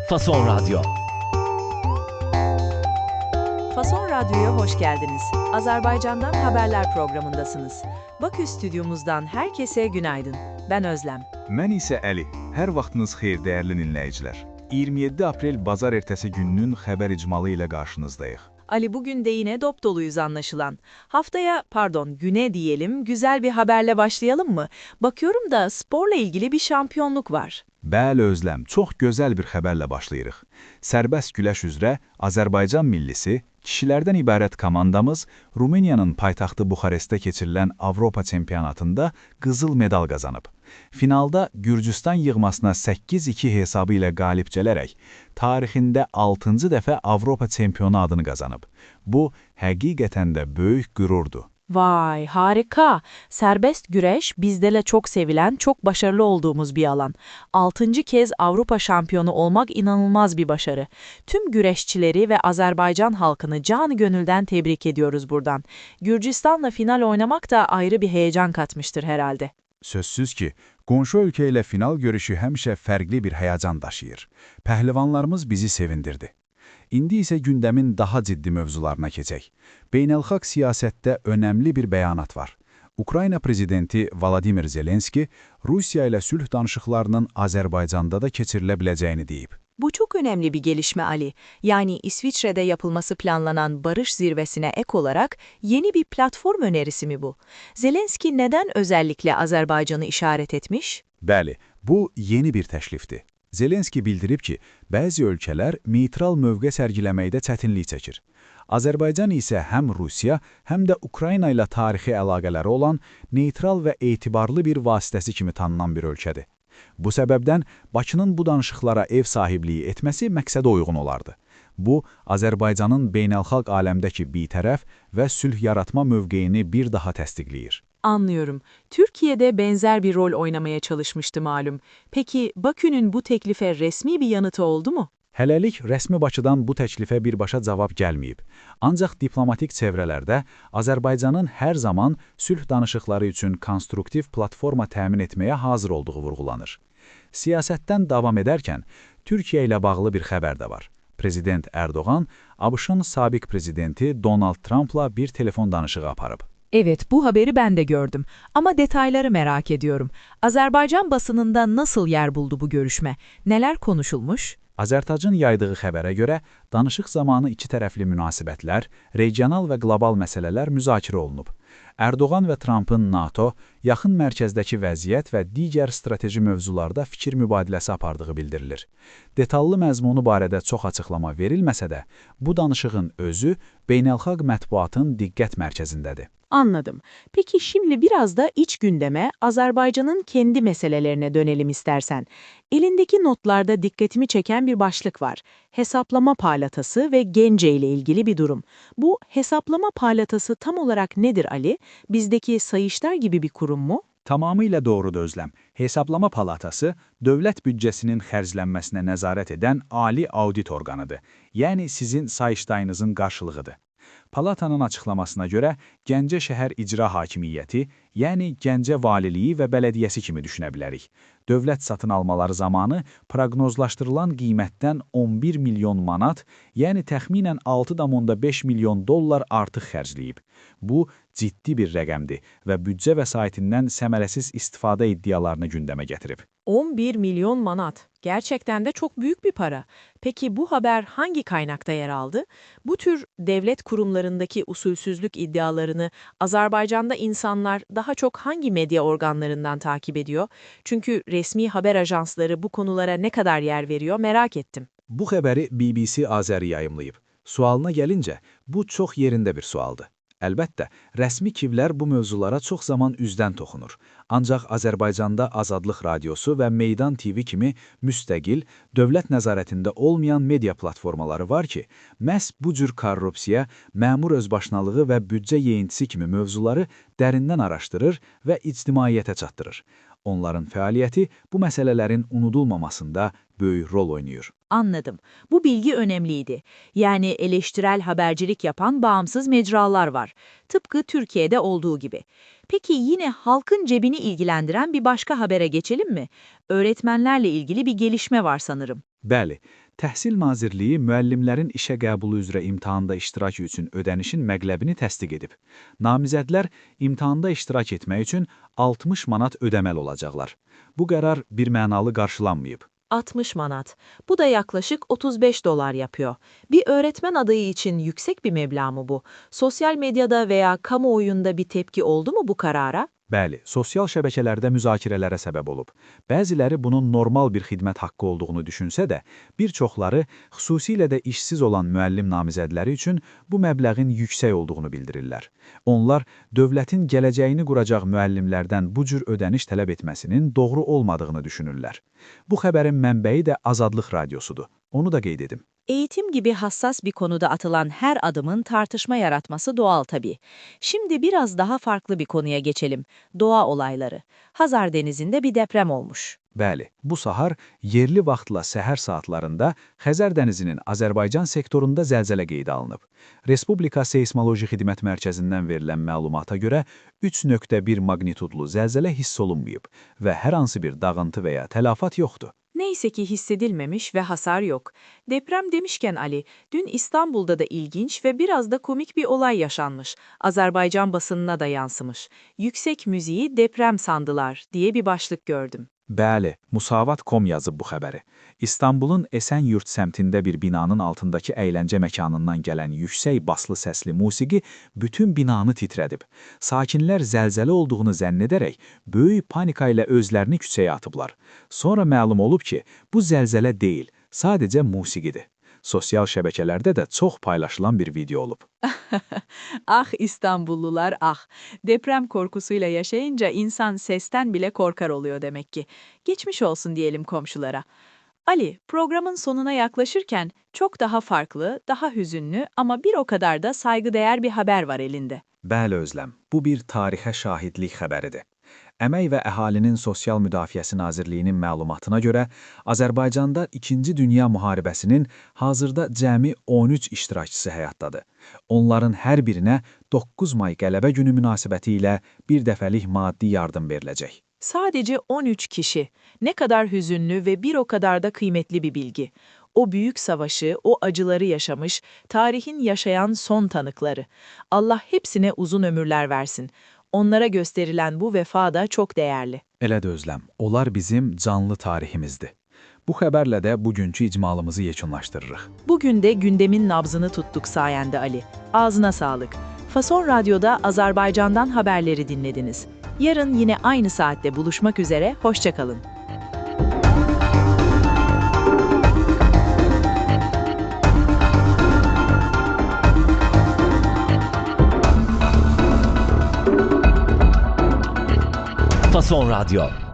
Fason Radyo. Fason Radyo'ya hoş geldiniz. Azerbaycan'dan haberler programındasınız. Bakü stüdyomuzdan herkese günaydın. Ben Özlem. Mən isə Əli. Hər vaxtınız xeyir, dəyərli dinləyicilər. 27 aprel bazar ertəsi gününün xəbər icmalı ilə qarşınızdayıq. Ali, bugün de yine dop doluyuz anlaşılan. Güne diyelim, güzel bir haberle başlayalım mı? Bakıyorum da sporla ilgili bir şampiyonluk var. Bəli Özləm, çox gözəl bir xəbərlə başlayırıq. Sərbəst güləş üzrə Azərbaycan millisi, kişilərdən ibarət komandamız Rumıniyanın paytaxtı Buxarestdə keçirilən Avropa çempionatında qızıl medal qazanıb. Finalda Gürcüstan yığmasına 8-2 hesabı ilə qalib gələrək, tarixində 6-cı dəfə Avropa çempionu adını qazanıb. Bu, həqiqətən də böyük qürurdur. Vay, harika. Serbest güreş bizde çok sevilen, çok başarılı olduğumuz bir alan. 6. kez Avrupa şampiyonu olmak inanılmaz bir başarı. Tüm güreşçileri ve Azerbaycan halkını canı gönülden tebrik ediyoruz buradan. Gürcistan'la final oynamak da ayrı bir heyecan katmıştır herhalde. Sözsüz ki, qonşu ölkə ilə final görüşü həmişə fərqli bir həyəcan daşıyır. Pəhlivanlarımız bizi sevindirdi. İndi isə gündəmin daha ciddi mövzularına keçək. Beynəlxalq siyasətdə önəmli bir bəyanat var. Ukrayna prezidenti Vladimir Zelenski, Rusiya ilə sülh danışıqlarının Azərbaycanda da keçirilə biləcəyini deyib. Bu çok önemli bir gelişme Ali. Yani İsviçre'de yapılması planlanan barış zirvesine ek olarak yeni bir platform önerisi mi bu? Zelenski neden özellikle Azerbaycan'ı işaret etmiş? Bəli, bu yeni bir təklifdir. Zelenski bildirib ki, bəzi ölkələr neytral mövqe sərgiləməkdə çətinlik çəkir. Azərbaycan isə həm Rusiya, həm də Ukrayna ilə tarixi əlaqələri olan neytral və etibarlı bir vasitəsi kimi tanınan bir ölkədir. Bu səbəbdən Bakının bu danışıqlara ev sahibliyi etməsi məqsədə uyğun olardı. Bu, Azərbaycanın beynəlxalq aləmdəki bitərəf və sülh yaratma mövqeyini bir daha təsdiqləyir. Anlıyorum. Türkiye'de benzer bir rol oynamaya çalışmıştı malum. Peki Bakü'nün bu teklife resmi bir yanıtı oldu mu? Hələlik rəsmi Bakıdan bu təklifə birbaşa cavab gəlməyib. Ancaq diplomatik çevrələrdə Azərbaycanın hər zaman sülh danışıqları üçün konstruktiv platforma təmin etməyə hazır olduğu vurğulanır. Siyasətdən davam edərkən, Türkiyə ilə bağlı bir xəbər də var. Prezident Erdoğan, ABŞ-ın sabiq prezidenti Donald Trump'la bir telefon danışığı aparıb. Evet, bu haberi ben de gördüm. Ama detayları merak ediyorum. Azerbaycan basınında nasıl yer buldu bu görüşme? Neler konuşulmuş? Azərtacın yaydığı xəbərə görə, danışıq zamanı iki tərəfli münasibətlər, regional və qlobal məsələlər müzakirə olunub. Erdoğan və Trump'ın NATO, yaxın mərkəzdəki vəziyyət və digər strateji mövzularda fikir mübadiləsi apardığı bildirilir. Detallı məzmunu barədə çox açıqlama verilməsə də, bu danışığın özü beynəlxalq mətbuatın diqqət mərkəzindədir. Anladım. Peki şimdi biraz da iç gündeme, Azerbaycan'ın kendi meselelerine dönelim istersen. Elindeki notlarda dikkatimi çeken bir başlık var. Hesaplama parlatası ve Gence ile ilgili bir durum. Bu hesaplama parlatası tam olarak nedir Ali? Bizdeki Sayıştay gibi bir kurum mu? Tamamilə doğrudur Özləm. Hesablama Palatası, dövlət büdcəsinin xərclənməsinə nəzarət edən ali audit orqanıdır. Yəni sizin Sayıştayınızın qarşılığıdır. Palatanın açıqlamasına görə Gəncə şəhər icra hakimiyyəti, yəni Gəncə valiliyi və bələdiyyəsi kimi düşünə bilərik. Dövlət satın almaları zamanı proqnozlaşdırılan qiymətdən 11 milyon manat, yəni təxminən 6,5 milyon dollar artıq xərcləyib. Bu, ciddi bir rəqəmdir və büdcə vəsaitindən səmərəsiz istifadə iddialarını gündəmə gətirib. 11 milyon manat. Gerçekten de çok büyük bir para. Peki bu haber hangi kaynakta yer aldı? Bu tür devlet kurumlarındaki usulsüzlük iddialarını Azerbaycan'da insanlar daha çok hangi medya organlarından takip ediyor? Çünkü resmi haber ajansları bu konulara ne kadar yer veriyor merak ettim. Bu xəbəri BBC Azəri yayımlayıb. Sualına gəlincə, bu çox yerində bir sualdır. Əlbəttə, rəsmi kivlər bu mövzulara çox zaman üzdən toxunur. Ancaq Azərbaycanda Azadlıq Radiosu və Meydan TV kimi müstəqil, dövlət nəzarətində olmayan media platformaları var ki, məhz bu cür korrupsiya, məmur özbaşınalığı və büdcə yeyintisi kimi mövzuları dərindən araşdırır və ictimaiyyətə çatdırır. Onların fəaliyyəti bu məsələlərin unudulmamasında böyük rol oynayır. Anladım. Bu bilgi önemliydi. Yani eleştirel habercilik yapan bağımsız mecralar var. Tıpkı Türkiye'de olduğu gibi. Peki yine halkın cebini ilgilendiren bir başka habere geçelim mi? Öğretmenlerle ilgili bir gelişme var sanırım. Bəli, Təhsil Nazirliyi müəllimlərin işə qəbulu üzrə imtahanda iştirak üçün ödənişin məqləbini təsdiq edib. Namizədlər imtahanda iştirak etmək üçün 60 manat ödəməli olacaqlar. Bu qərar birmənalı qarşılanmayıb. 60 manat. Bu da yaklaşık 35 dolar yapıyor. Bir öğretmen adayı için yüksek bir meblağ mı bu? Sosyal medyada veya kamuoyunda bir tepki oldu mu bu karara? Bəli, sosial şəbəkələrdə müzakirələrə səbəb olub. Bəziləri bunun normal bir xidmət haqqı olduğunu düşünsə də, bir çoxları, xüsusilə də işsiz olan müəllim namizədləri üçün bu məbləğin yüksək olduğunu bildirirlər. Onlar, dövlətin gələcəyini quracaq müəllimlərdən bu cür ödəniş tələb etməsinin doğru olmadığını düşünürlər. Bu xəbərin mənbəyi də Azadlıq Radiosudur. Onu da qeyd edim. Eğitim gibi hassas bir konuda atılan her adımın tartışma yaratması doğal tabii. Şimdi biraz daha farklı bir konuya geçelim. Doğa olayları. Hazar Denizi'nde bir deprem olmuş. Bəli, bu sahar yerli vaxtla səhər saatlarında Xəzər dənizinin Azərbaycan sektorunda zəlzələ qeydə alınıb. Respublika Seysmoloji Xidmət Mərkəzindən verilən məlumata görə 3.1 magnitudlu zəlzələ hiss olunmayıb və hər hansı bir dağıntı və ya tələfat yoxdur. Neyse ki hissedilmemiş ve hasar yok. Deprem demişken Ali, dün İstanbul'da da ilginç ve biraz da komik bir olay yaşanmış. Azerbaycan basınına da yansımış. Yüksek müziği deprem sandılar diye bir başlık gördüm. Bəli, Musavat.com yazıb bu xəbəri. İstanbulun Esenyurt səmtində bir binanın altındakı əyləncə məkanından gələn yüksək baslı səsli musiqi bütün binanı titrədib. Sakinlər zəlzələ olduğunu zənn edərək böyük panika ilə özlərini küçəyə atıblar. Sonra məlum olub ki, bu zəlzələ deyil, sadəcə musiqidir. Sosial şəbəkələrdə də çox paylaşılan bir video olub. Ah İstanbullular ah. Deprem korkusuyla yaşayınca insan sesten bile korkar oluyor demek ki. Geçmiş olsun diyelim komşulara. Ali, programın sonuna yaklaşırken çok daha farklı, daha hüzünlü ama bir o kadar da saygıdeğer bir haber var elinde. Bəli Özləm, bu bir tarixə şahidlik xəbəridir. Əmək və Əhalinin Sosial Müdafiəsi Nazirliyinin məlumatına görə, Azərbaycanda 2-ci Dünya Müharibəsinin hazırda cəmi 13 iştirakçısı həyatdadır. Onların hər birinə 9 may qələbə günü münasibəti ilə bir dəfəlik maddi yardım veriləcək. Sadece 13 kişi. Ne kadar hüzünlü ve bir o kadar da kıymetli bir bilgi. O büyük savaşı, o acıları yaşamış, tarihin yaşayan son tanıkları. Allah hepsine uzun ömürler versin. Onlara gösterilen bu vefa da çok değerli. Elə də Özləm, onlar bizim canlı tariximizdir. Bu xəbərlə də bugünkü icmalımızı yekunlaşdırırıq. Bugün de gündemin nabzını tuttuk sayende Ali. Ağzına sağlık. Fason Radyo'da Azerbaycan'dan haberleri dinlediniz. Yarın yine aynı saatte buluşmak üzere, hoşça kalın. Fason Radyo